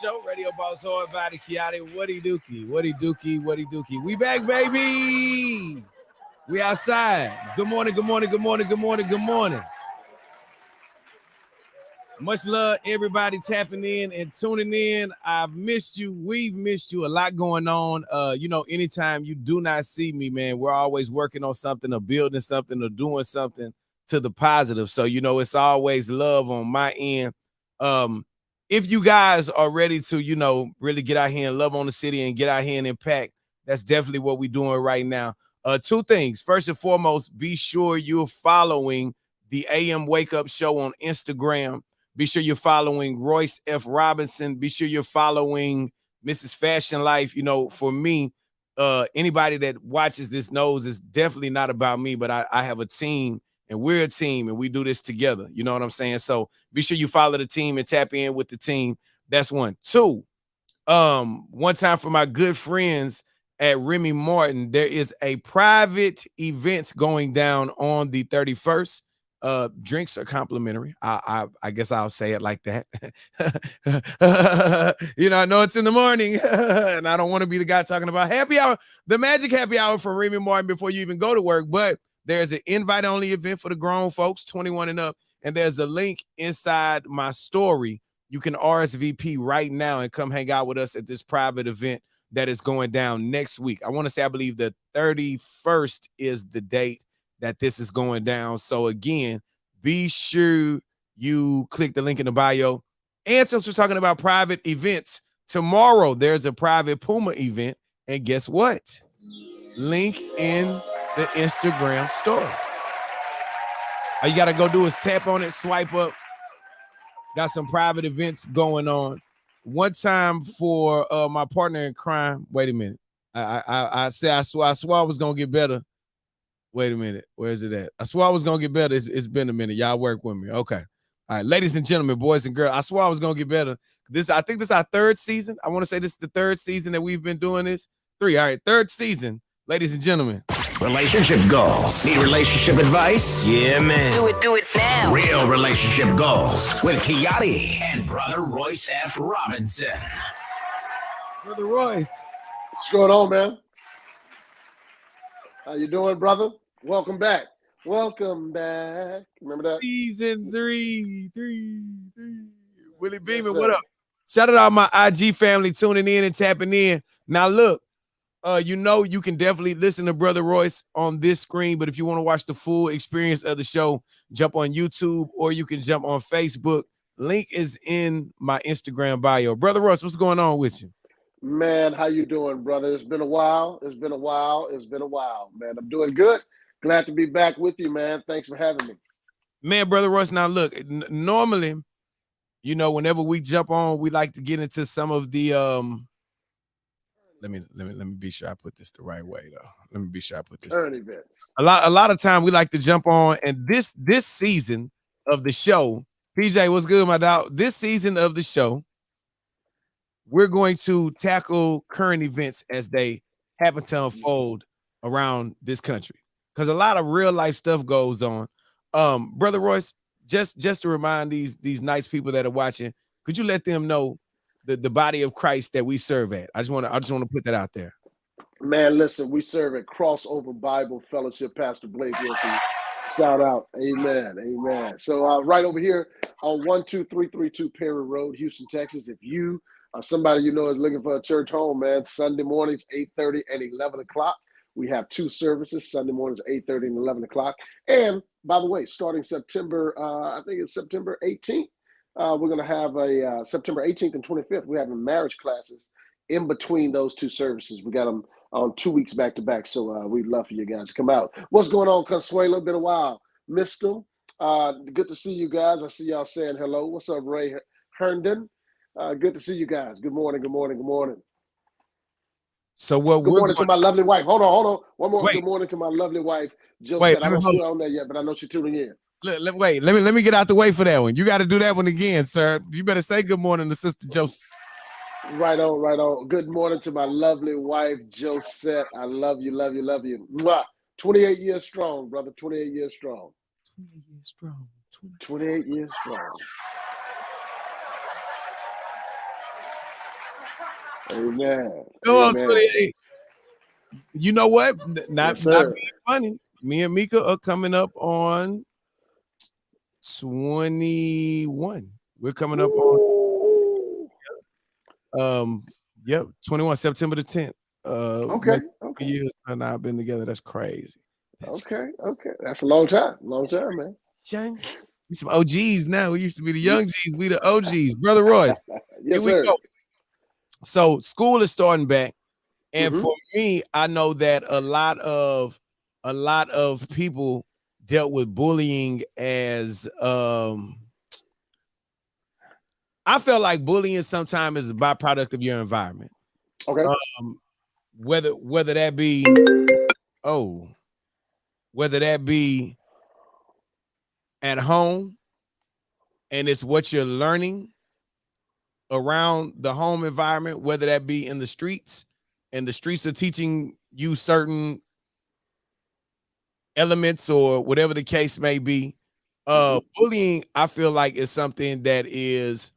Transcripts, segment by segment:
Show, Radio Boss Hard Body Kiati. What-y dookie, what-y dookie, what-y dookie. We back, baby. We outside. Good morning, good morning, good morning, good morning, good morning. Much love, everybody tapping in and tuning in. I've missed you. We've missed you. A lot going on. Anytime you do not see me, man, we're always working on something or building something or doing something to the positive. So, it's always love on my end. If you guys are ready to, really get out here and love on the city and get out here and impact, that's definitely what we're doing right now. Two things. First and foremost, be sure you're following the AM Wake Up Show on Instagram. Be sure you're following Royce F. Robinson. Be sure you're following Mrs. Fashion Life. For me, anybody that watches this knows it's definitely not about me, but I have a team. And we're a team, and we do this together. You know what I'm saying? So be sure you follow the team and tap in with the team. That's one. Two, one time for my good friends at Remy Martin, there is a private event going down on the 31st. Drinks are complimentary. I guess I'll say it like that. I know it's in the morning, and I don't want to be the guy talking about happy hour, the magic happy hour from Remy Martin before you even go to work, but there's an invite-only event for the grown folks, 21 and up, and there's a link inside my story. You can RSVP right now and come hang out with us at this private event that is going down next week. I want to say I believe the 31st is the date that this is going down. So, again, be sure you click the link in the bio. And since we're talking about private events, tomorrow there's a private Puma event, and guess what? Link in the Instagram story. All you got to go do is tap on it, swipe up. Got some private events going on. One time for my partner in crime. Wait a minute. I swore I was going to get better. Wait a minute. Where is it at? I swore I was going to get better. It's been a minute. Y'all work with me. Okay. All right. Ladies and gentlemen, boys and girls, I swore I was going to get better. I think this is our third season. I want to say this is the third season that we've been doing this. 3. All right. Third season. Ladies and gentlemen. Relationship goals. Need relationship advice? Yeah, man. Do it now. Real relationship goals with Kiati and Brother Royce F. Robinson. Brother Royce. What's going on, man? How you doing, brother? Welcome back. Welcome back. Remember that? Season 3. Willie Beeman, what up? Shout out to all my IG family tuning in and tapping in. Now, look. You can definitely listen to Brother Royce on this screen, but if you want to watch the full experience of the show, jump on YouTube or you can jump on Facebook. Link is in my Instagram bio. Brother Royce, what's going on with you? Man, how you doing, brother? It's been a while, man. I'm doing good. Glad to be back with you, man. Thanks for having me. Man, Brother Royce, now look, normally, whenever we jump on, we like to get into some of the Let me be sure I put this the right way though. Let me be sure I put this. Current events. A lot of time we like to jump on, and this season of the show, PJ, what's good, my dog? This season of the show, we're going to tackle current events as they happen to unfold around this country, because a lot of real life stuff goes on. Brother Royce, just to remind these nice people that are watching, could you let them know the body of Christ that we serve at? I just want to put that out there. Man, listen, we serve at Crossover Bible Fellowship. Pastor Blake Wilson, shout out, amen, amen. So right over here on 12332 Perry Road, Houston, Texas. If you somebody you know is looking for a church home, man, Sunday mornings 8:30 and 11 o'clock. We have two services, Sunday mornings 8:30 and 11 o'clock. And by the way, starting September, I think it's September 18th, we're going to have a September 18th and 25th. We're having marriage classes in between those two services. We got them on 2 weeks back to back. So we'd love for you guys to come out. What's going on, Consuelo? Been a while. Missed them. Good to see you guys. I see y'all saying hello. What's up, Ray Herndon? Good to see you guys. Good morning, good morning, good morning. So what? Good morning to my lovely wife. Hold on. One more. Wait. Good morning to my lovely wife, Jill. Wait, I don't see her on there yet, but I know she's tuning in. Wait, let me get out the way for that one. You got to do that one again, sir. You better say good morning to Sister Joseph. Right on. Good morning to my lovely wife, Josette. I love you. Mwah. 28 years strong, brother. 28 years strong. 28 years strong. Amen. Go on, 28. You know what? Not being funny. Me and Mika are coming up on 21. We're coming up on 21 September the 10th. Okay. Years and I've been together. That's crazy. Okay. That's a long time, man. We some OGs now. We used to be the young G's. We the OGs. Brother Royce. Yes, here we go. So school is starting back, and for me, I know that a lot of people dealt with bullying as I felt like bullying sometimes is a byproduct of your environment. Okay. Whether that be at home, and it's what you're learning around the home environment, whether that be in the streets, and the streets are teaching you certain elements or whatever the case may be. Bullying, I feel like, is something that is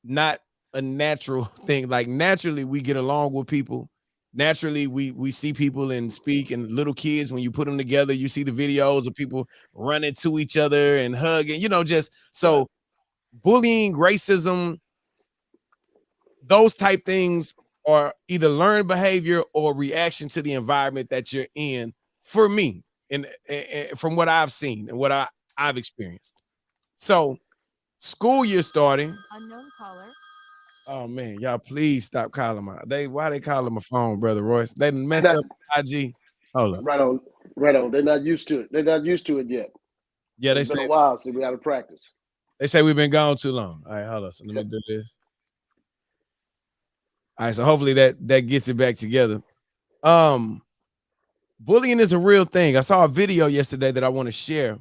not a natural thing. Like, naturally we get along with people. Naturally we see people and speak, and little kids, when you put them together, you see the videos of people running to each other and hugging, just so bullying, racism, those type things are either learned behavior or reaction to the environment that you're in, for me, and from what I've seen and what I've experienced. So school year starting. Unknown caller. Oh man, y'all please stop calling why they calling my phone, Brother Royce? They messed up IG. Hold up. Right on. They're not used to it. They're not used to it yet. Yeah, it's been a while since we had to practice. They say we've been gone too long. All right, hold on. So let me do this. All right, so hopefully that gets it back together. Bullying is a real thing. I saw a video yesterday that I want to share.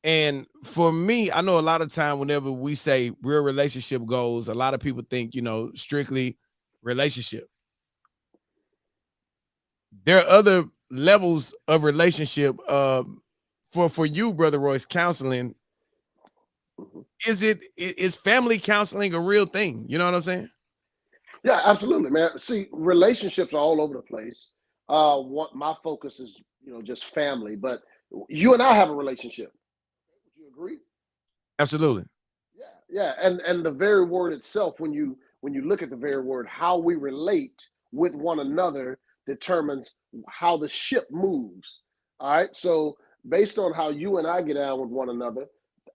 And for me, I know a lot of time whenever we say real relationship goals, a lot of people think, strictly relationship. There are other levels of relationship. For you, Brother Royce, counseling, is family counseling a real thing? You know what I'm saying? Yeah, absolutely, man. See, relationships are all over the place. My focus is, just family, but you and I have a relationship. Would you agree? Absolutely. Yeah. And the very word itself, when you look at the very word, how we relate with one another determines how the ship moves. All right. So based on how you and I get on with one another,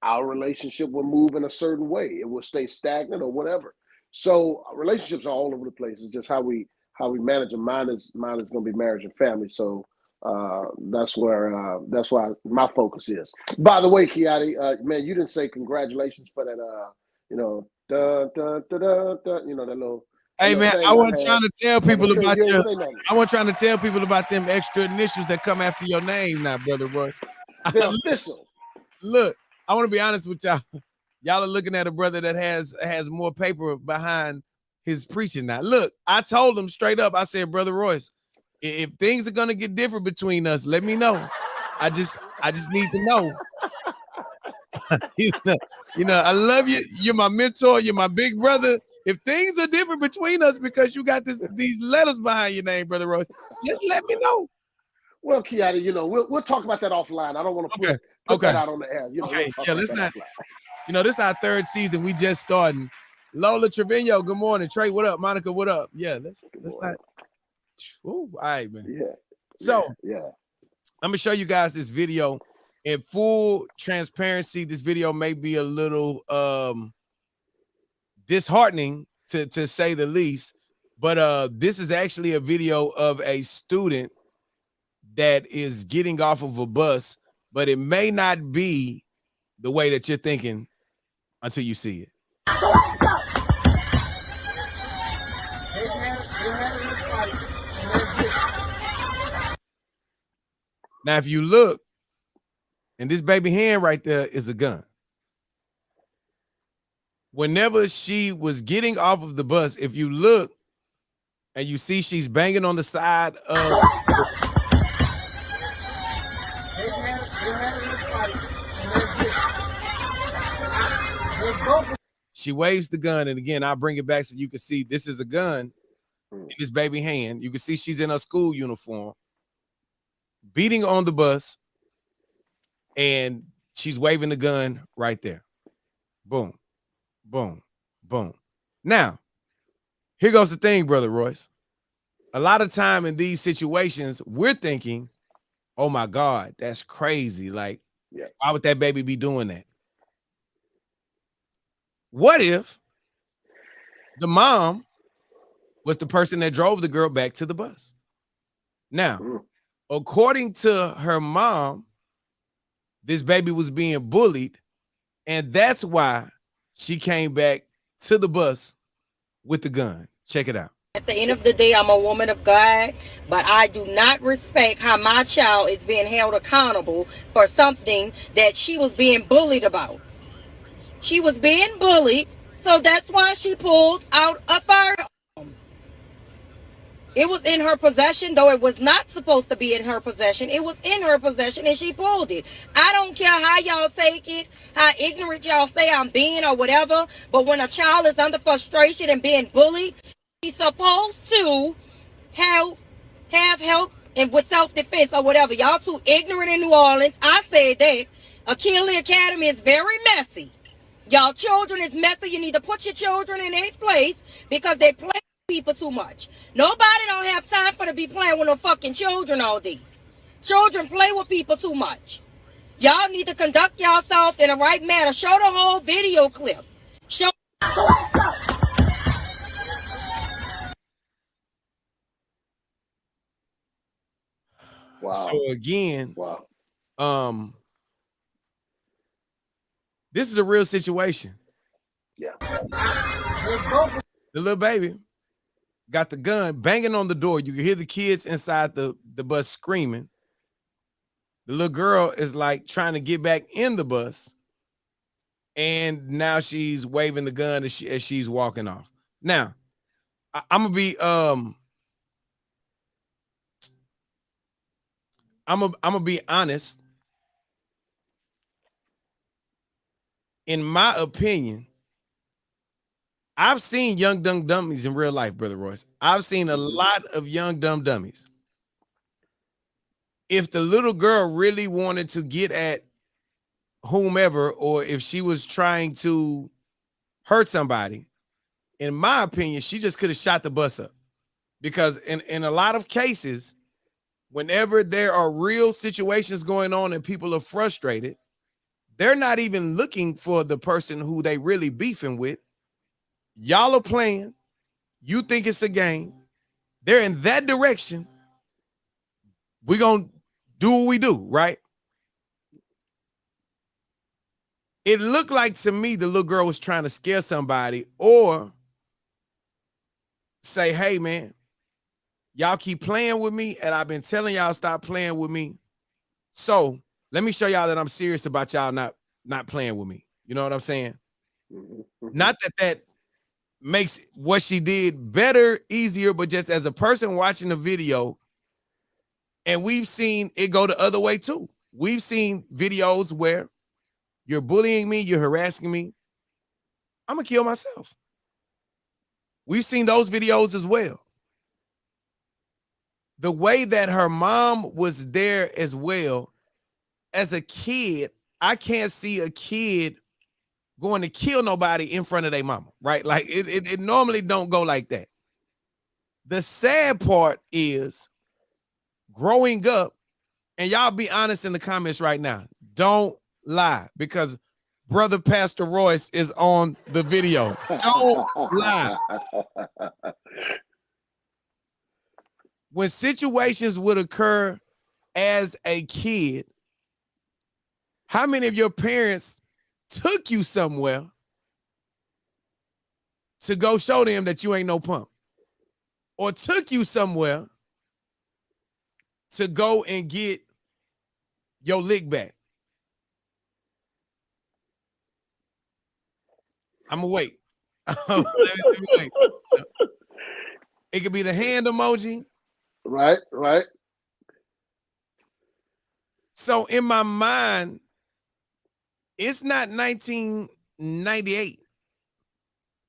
our relationship will move in a certain way. It will stay stagnant or whatever. So relationships are all over the place. It's just how we manage them. Mine is going to be marriage and family. So that's why my focus is. By the way, Kiati, man, you didn't say congratulations for that. That little. Hey man, I wasn't trying to tell people about I wasn't trying to tell people about them extra initials that come after your name now, Brother Royce. They're official. Look, I want to be honest with y'all. Y'all are looking at a brother that has more paper behind his preaching now. Look, I told him straight up. I said, Brother Royce, if things are gonna get different between us, let me know. I just need to know. I love you. You're my mentor. You're my big brother. If things are different between us because you got these letters behind your name, Brother Royce, just let me know. Well, Kiati, we'll talk about that offline. I don't want to put that out on the air. Okay. Yeah, let's not. This is our third season. We just starting. Lola Trevino, good morning. Trey, what up? Monica, what up? Yeah, let's not. Ooh, all right, man. Yeah. So yeah. I'm gonna show you guys this video. In full transparency, this video may be a little disheartening to say the least, but this is actually a video of a student that is getting off of a bus, but it may not be the way that you're thinking until you see it. Now, if you look, and this baby hand right there is a gun. Whenever she was getting off of the bus, if you look and you see she's banging on the side of she waves the gun, and again, I'll bring it back so you can see this is a gun in this baby hand. You can see she's in her school uniform, beating on the bus, and she's waving the gun right there. Boom, boom, boom. Now, here goes the thing, Brother Royce. A lot of time in these situations, we're thinking, oh my God, that's crazy. Like, why would that baby be doing that? What if the mom was the person that drove the girl back to the bus? Now, according to her mom, this baby was being bullied, and that's why she came back to the bus with the gun. Check it out. At the end of the day, I'm a woman of God, but I do not respect how my child is being held accountable for something that she was being bullied about. She was being bullied, so that's why she pulled out a firearm. It was in her possession, though it was not supposed to be in her possession. It was in her possession, and she pulled it. I don't care how y'all take it, how ignorant y'all say I'm being or whatever, but when a child is under frustration and being bullied, he's supposed to have help and with self-defense or whatever. Y'all too ignorant in New Orleans. I said that. Achille Academy is very messy. Y'all children is messy. You need to put your children in a place because they play people too much. Nobody don't have time for to be playing with no fucking children all day. Children play with people too much. Y'all need to conduct yourself in the right manner. Show the whole video clip. Show. Wow. So again, this is a real situation. Yeah. The little baby got the gun banging on the door. You can hear the kids inside the bus screaming. The little girl is like trying to get back in the bus. And now she's waving the gun as she's walking off. Now, I'm gonna be I'm gonna be honest. In my opinion, I've seen young dumb dummies in real life, Brother Royce. I've seen a lot of young dumb dummies. If the little girl really wanted to get at whomever, or if she was trying to hurt somebody, in my opinion, she just could have shot the bus up. Because in a lot of cases, whenever there are real situations going on and people are frustrated, they're not even looking for the person who they really beefing with. Y'all are playing. You think it's a game. They're in that direction. We're going to do what we do, right? It looked like to me the little girl was trying to scare somebody or say, hey, man, y'all keep playing with me, and I've been telling y'all stop playing with me. So let me show y'all that I'm serious about y'all not playing with me. You know what I'm saying? Not that makes what she did better, easier, but just as a person watching the video, and we've seen it go the other way too. We've seen videos where you're bullying me, you're harassing me, I'm gonna kill myself. We've seen those videos as well. The way that her mom was there as well, as a kid, I can't see a kid going to kill nobody in front of their mama, right? Like it normally don't go like that. The sad part is growing up, and y'all be honest in the comments right now. Don't lie, because brother Pastor Royce is on the video. Don't lie. When situations would occur as a kid, how many of your parents took you somewhere to go show them that you ain't no punk? Or took you somewhere to go and get your lick back? I'm gonna wait. Let me wait. It could be the hand emoji. Right. So in my mind, it's not 1998.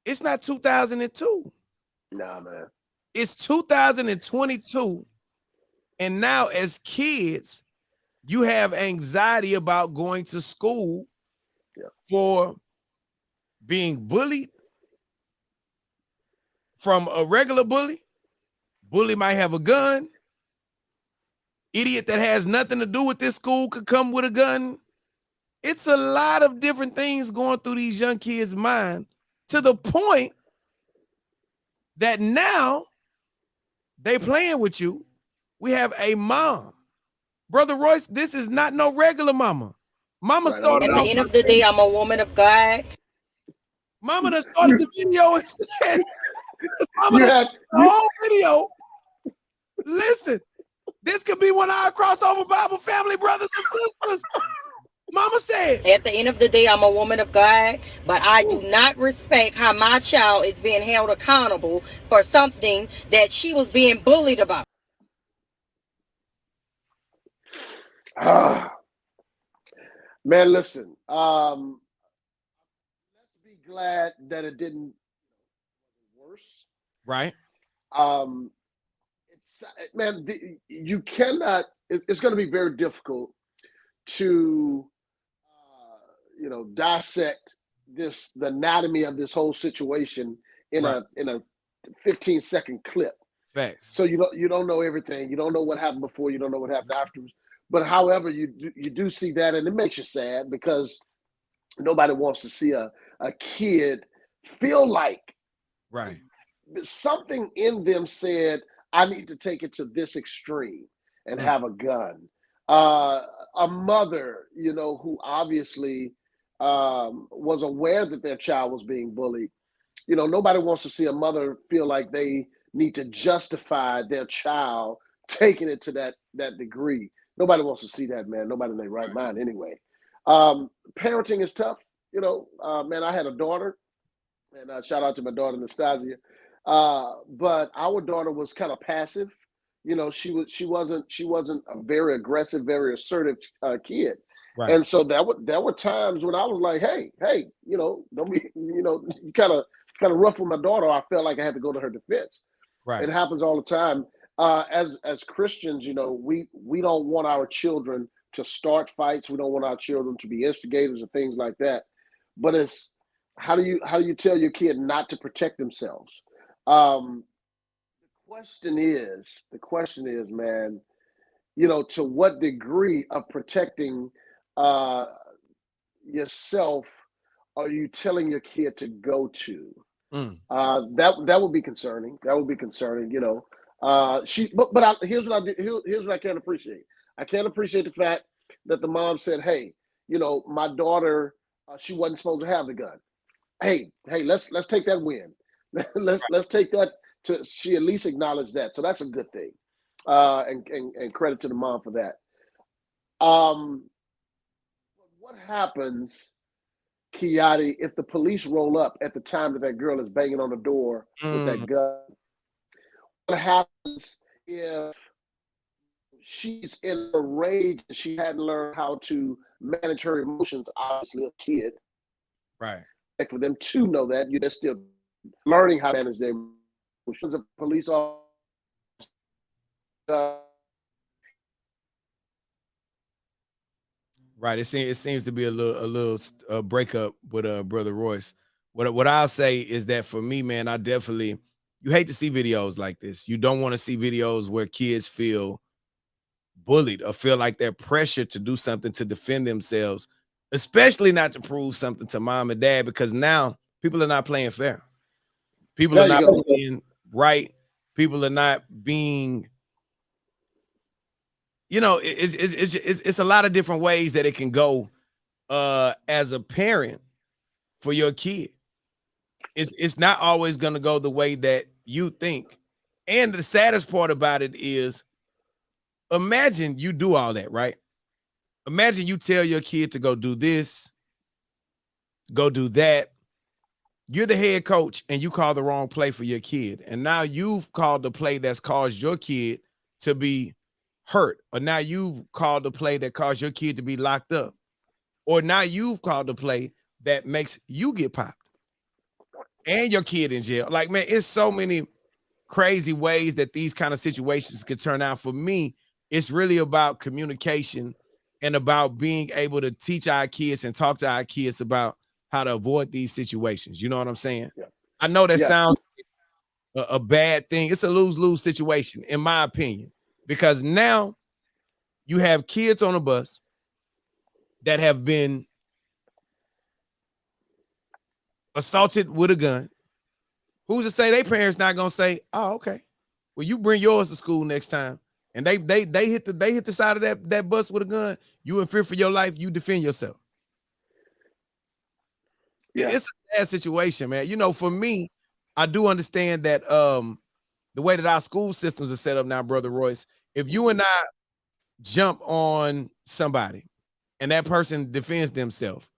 It's not 2002. Nah, man. It's 2022. And now as kids, you have anxiety about going to school for being bullied from a regular bully. Bully might have a gun. Idiot that has nothing to do with this school could come with a gun. It's a lot of different things going through these young kids' mind, to the point that now they playing with you. We have a mom. Brother Royce, this is not no regular mama. Mama started At the end of the day, I'm a woman of God. Mama done started the video and said, Mama done started the whole video. Listen, this could be one of our crossover Bible family brothers and sisters. Mama said, at the end of the day, I'm a woman of God, but I do not respect how my child is being held accountable for something that she was being bullied about. Man, listen. Let's be glad that it didn't worse. Right. Man, you cannot. It's going to be very difficult to, dissect the anatomy of this whole situation in a 15-second clip. Facts. So you don't know everything. You don't know what happened before. You don't know what happened afterwards. But however, you do see that, and it makes you sad, because nobody wants to see a kid feel like something in them said, I need to take it to this extreme and have a gun. A mother, who obviously was aware that their child was being bullied. Nobody wants to see a mother feel like they need to justify their child taking it to that degree. Nobody wants to see that, man. Nobody in their right mind anyway. Parenting is tough. Man, I had a daughter, and shout out to my daughter, Nastasia. But our daughter was kind of passive. She wasn't a very aggressive, very assertive kid. Right. And so there were times when I was like, hey, don't be, you kind of ruffled my daughter. I felt like I had to go to her defense. Right. It happens all the time. As Christians, we don't want our children to start fights. We don't want our children to be instigators or things like that. But it's how do you tell your kid not to protect themselves? The question is, man, to what degree of protecting yourself are you telling your kid to go to? That would be concerning. That would be concerning. Here's what I do. Here's what I can't appreciate. I can't appreciate the fact that the mom said, "Hey, my daughter, she wasn't supposed to have the gun. Hey, let's take that win. let's take that." She at least acknowledged that, so that's a good thing, and credit to the mom for that. What happens, Kiati, if the police roll up at the time that girl is banging on the door with that gun? What happens if she's in a rage and she hadn't learned how to manage her emotions. Obviously, a kid, Right. for them to know that they're still learning how to manage their emotions. A police officer. Right. It seems to be a little breakup with brother Royce. What I'll say is that for me, man, you hate to see videos like this. You don't want to see videos where kids feel bullied or feel like they're pressured to do something to defend themselves, especially not to prove something to mom and dad, because now people are not playing fair. People There are you not go. playing right. People are not being, it's a lot of different ways that it can go as a parent for your kid. It's not always going to go the way that you think. And the saddest part about it is, imagine you do all that, right? Imagine you tell your kid to go do this, go do that. You're the head coach and you call the wrong play for your kid. And now you've called the play that's caused your kid to be hurt. Or now you've called the play that caused your kid to be locked up. Or now you've called the play that makes you get popped and your kid in jail. Like, man, it's so many crazy ways that these kind of situations could turn out. For me, it's really about communication and about being able to teach our kids and talk to our kids about how to avoid these situations. You know what I'm saying? Yeah. I know that Yeah. sounds a bad thing. It's a lose-lose situation, in my opinion, because now you have kids on a bus that have been assaulted with a gun. Who's to say their parents not gonna say, "Oh, okay, well, you bring yours to school next time," and they hit the side of that bus with a gun. You in fear for your life. You defend yourself. Yeah. It's a bad situation, man. You know, for me, I do understand that the way that our school systems are set up now, Brother Royce, if you and I jump on somebody and that person defends themselves,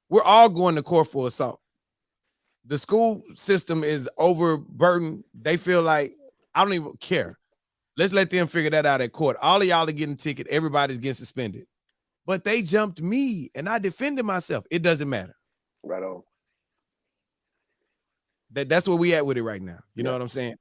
we're all going to court for assault. The school system is overburdened. They feel like, I don't even care. Let's let them figure that out at court. All of y'all are getting a ticket. Everybody's getting suspended. But they jumped me and I defended myself. It doesn't matter. Right on. That's where we at with it right now. You know what I'm saying?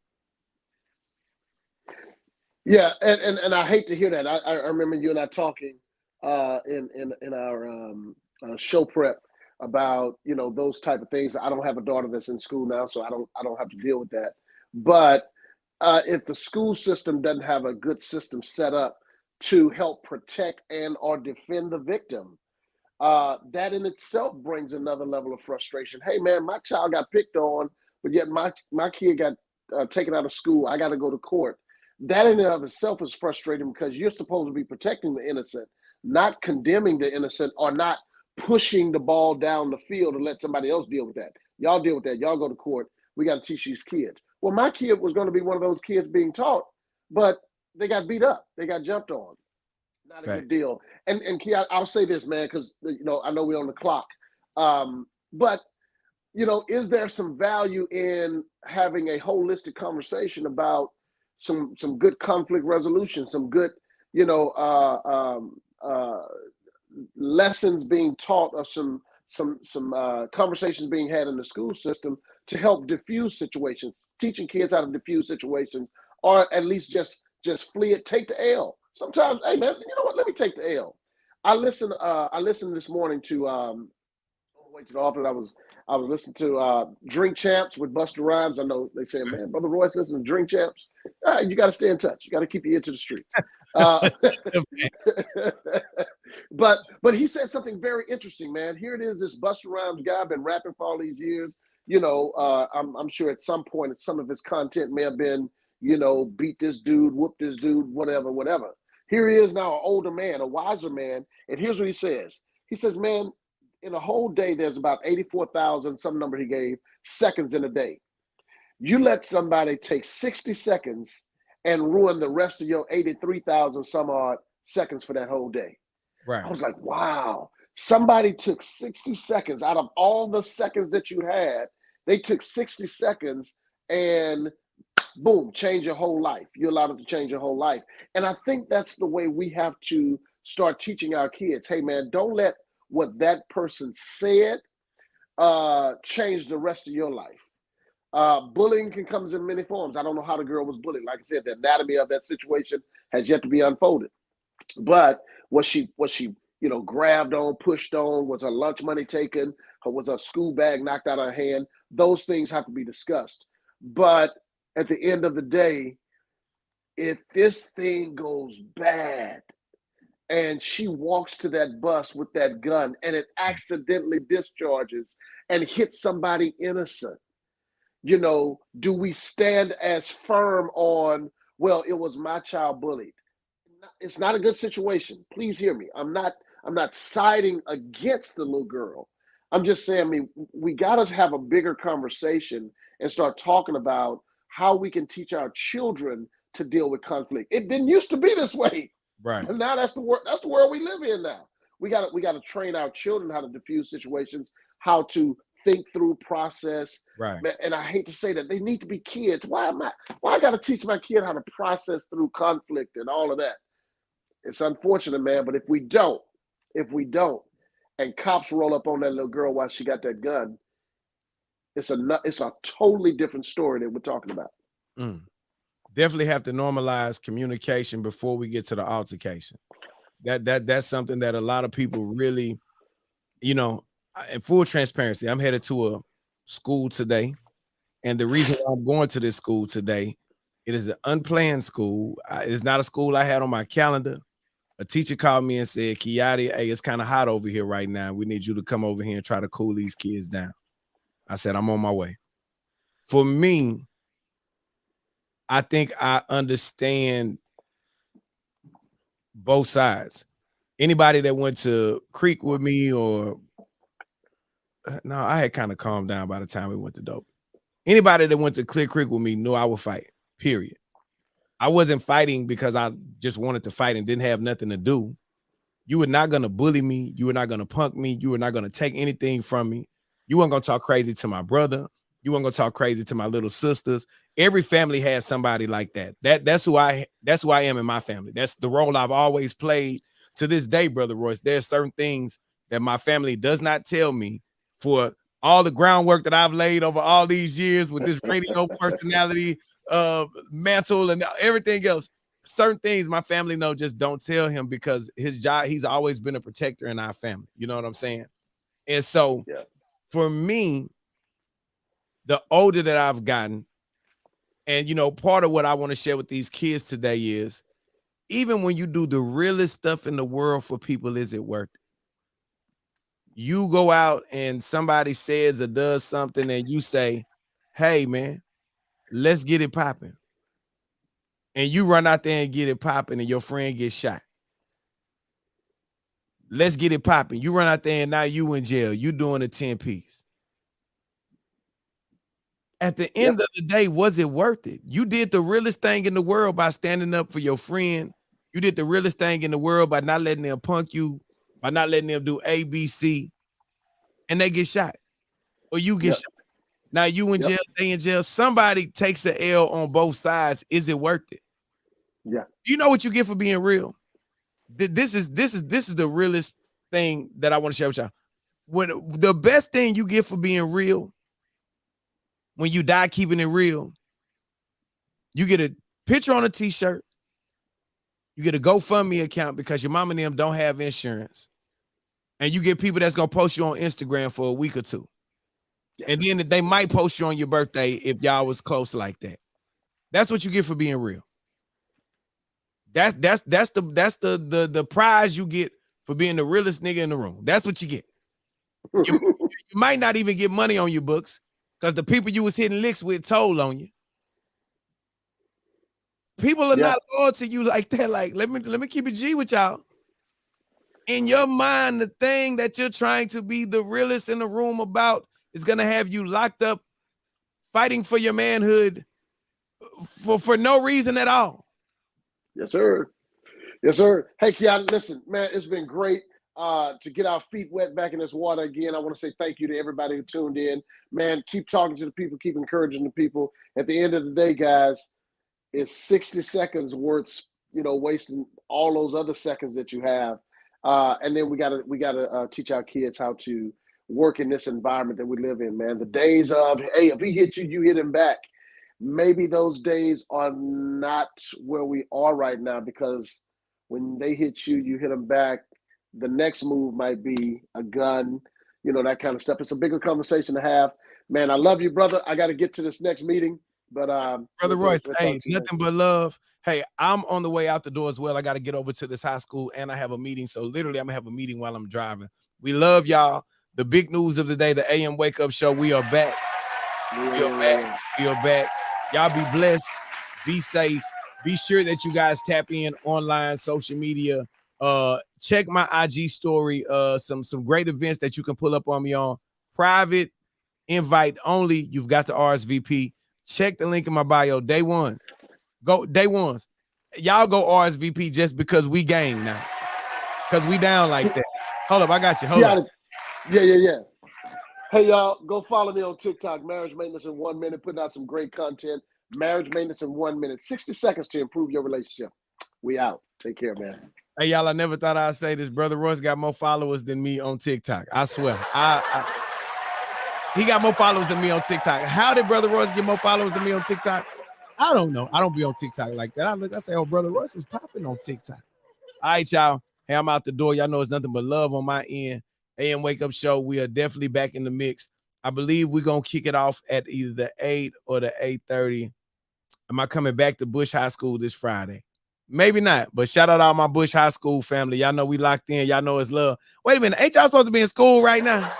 Yeah, and I hate to hear that. I remember you and I talking in our show prep about, you know, those type of things. I don't have a daughter that's in school now, so I don't have to deal with that. But if the school system doesn't have a good system set up to help protect and or defend the victim, that in itself brings another level of frustration. Hey, man, my child got picked on, but yet my kid got taken out of school. I got to go to court. That in and of itself is frustrating because you're supposed to be protecting the innocent, not condemning the innocent or not pushing the ball down the field and let somebody else deal with that. Y'all deal with that. Y'all go to court. We got to teach these kids. Well, my kid was going to be one of those kids being taught, but they got beat up. They got jumped on. Not a good deal. And Kia, I'll say this, man, because, you know, I know we're on the clock. But, you know, is there some value in having a holistic conversation about some good conflict resolution, some good, you know, lessons being taught, or some conversations being had in the school system to help diffuse situations, teaching kids how to diffuse situations, or at least just flee it, take the L. Sometimes, hey man, you know what? Let me take the L. I listened this morning to on the way to the office. I was listening to Drink Champs with Busta Rhymes. I know they say, man, Brother Royce, listen to Drink Champs. You got to stay in touch. You got to keep your ear to the streets. But he said something very interesting, man. Here it is, this Busta Rhymes guy, been rapping for all these years. You know, I'm sure at some point some of his content may have been, you know, beat this dude, whoop this dude, whatever. Here he is now, an older man, a wiser man, and here's what he says. He says, man, in a whole day, there's about 84,000, some number he gave, seconds in a day. You let somebody take 60 seconds and ruin the rest of your 83,000 some odd seconds for that whole day. Right. I was like, wow. Somebody took 60 seconds out of all the seconds that you had. They took 60 seconds and boom, change your whole life. You allowed it to change your whole life. And I think that's the way we have to start teaching our kids. Hey, man, don't let what that person said changed the rest of your life. Bullying can come in many forms. I don't know how the girl was bullied. Like I said, the anatomy of that situation has yet to be unfolded. But was she grabbed on, pushed on? Was her lunch money taken? Or was her school bag knocked out of her hand? Those things have to be discussed. But at the end of the day, if this thing goes bad and she walks to that bus with that gun and it accidentally discharges and hits somebody innocent, do we stand as firm on, well, it was my child bullied? It's not a good situation. Please hear me. I'm not siding against the little girl. I'm just saying, we got to have a bigger conversation and start talking about how we can teach our children to deal with conflict. It didn't used to be this way. Right. And now that's the world we live in now. We got to train our children how to diffuse situations, how to think through, process. Right. And I hate to say that, they need to be kids. Why I got to teach my kid how to process through conflict and all of that? It's unfortunate, man, but if we don't, and cops roll up on that little girl while she got that gun, it's a totally different story that we're talking about. Definitely have to normalize communication before we get to the altercation. That's something that a lot of people really, in full transparency, I'm headed to a school today. And the reason why I'm going to this school today, it is an unplanned school. It's not a school I had on my calendar. A teacher called me and said, Kiati, hey, it's kind of hot over here right now. We need you to come over here and try to cool these kids down. I said, I'm on my way. For me, I think I understand both sides. Anybody that went to Creek with me I had kind of calmed down by the time we went to Dope. Anybody that went to Clear Creek with me knew I would fight, period. I wasn't fighting because I just wanted to fight and didn't have nothing to do. You were not going to bully me. You were not going to punk me. You were not going to take anything from me. You weren't going to talk crazy to my brother. You weren't going to talk crazy to my little sisters. Every family has somebody like that. That's who I am in my family. That's the role I've always played to this day, Brother Royce. There's certain things that my family does not tell me for all the groundwork that I've laid over all these years with this radio personality mantle and everything else. Certain things my family just don't tell him because his job, he's always been a protector in our family. You know what I'm saying? And so for me, the older that I've gotten, and part of what I want to share with these kids today is, even when you do the realest stuff in the world for people, is it worth it? You go out and somebody says or does something and you say, hey man, let's get it popping. And you run out there and get it popping and your friend gets shot. Let's get it popping. You run out there and now you in jail. You doing a 10-piece. At the end of the day, was it worth it? You did the realest thing in the world by standing up for your friend. You did the realest thing in the world by not letting them punk you, by not letting them do A, B, C, and they get shot. Or you get shot. Now you in jail, they in jail. Somebody takes an L on both sides. Is it worth it? Yeah. You know what you get for being real? This is the realest thing that I want to share with y'all. When the best thing you get for being real, when you die keeping it real, you get a picture on a t-shirt, you get a GoFundMe account because your mom and them don't have insurance, and you get people that's gonna post you on Instagram for a week or two. And then they might post you on your birthday if y'all was close like that. That's what you get for being real. That's the prize you get for being the realest nigga in the room. That's what you get. You might not even get money on your books because the people you was hitting licks with told on you. People are not loyal to you like that. Like, let me keep it G with y'all. In your mind, the thing that you're trying to be the realest in the room about is gonna have you locked up fighting for your manhood for no reason at all. Yes, sir. Yes, sir. Hey, Kiati, listen, man, it's been great to get our feet wet back in this water again. I want to say thank you to everybody who tuned in. Man, keep talking to the people, keep encouraging the people. At the end of the day, guys, it's 60 seconds worth, wasting all those other seconds that you have. And then we gotta teach our kids how to work in this environment that we live in, man. The days of, hey, if he hit you, you hit him back. Maybe those days are not where we are right now, because when they hit you, you hit them back. The next move might be a gun, that kind of stuff. It's a bigger conversation to have. Man, I love you, brother. I got to get to this next meeting. But Brother Royce, hey, nothing but love. Hey, I'm on the way out the door as well. I got to get over to this high school, and I have a meeting. So literally, I'm gonna have a meeting while I'm driving. We love y'all. The big news of the day, the AM Wake Up Show. We are back. We are back. We are back. Y'all be blessed. Be safe. Be sure that you guys tap in online, social media. Check my IG story. Some great events that you can pull up on me on. Private, invite only. You've got to RSVP. Check the link in my bio. Day one. Go day ones. Y'all go RSVP just because we gang now. Because we down like that. Hold up, I got you. Hold up. Yeah. Hey, y'all, go follow me on TikTok, Marriage Maintenance in 1 Minute, putting out some great content. Marriage Maintenance in 1 Minute, 60 seconds to improve your relationship. We out. Take care, man. Hey, y'all, I never thought I'd say this. Brother Royce got more followers than me on TikTok. I swear. He got more followers than me on TikTok. How did Brother Royce get more followers than me on TikTok? I don't know. I don't be on TikTok like that. I say, oh, Brother Royce is popping on TikTok. All right, y'all. Hey, I'm out the door. Y'all know it's nothing but love on my end. AM Wake Up Show. We are definitely back in the mix. I believe we're going to kick it off at either the 8 or the 8:30. Am I coming back to Bush High School this Friday? Maybe not, but shout out all my Bush High School family. Y'all know we locked in. Y'all know it's love. Wait a minute. Ain't y'all supposed to be in school right now?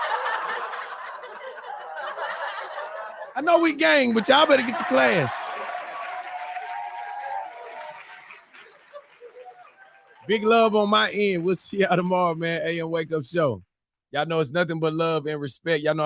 I know we gang, but y'all better get to class. Big love on my end. We'll see y'all tomorrow, man. AM Wake Up Show. Y'all know it's nothing but love and respect. Y'all know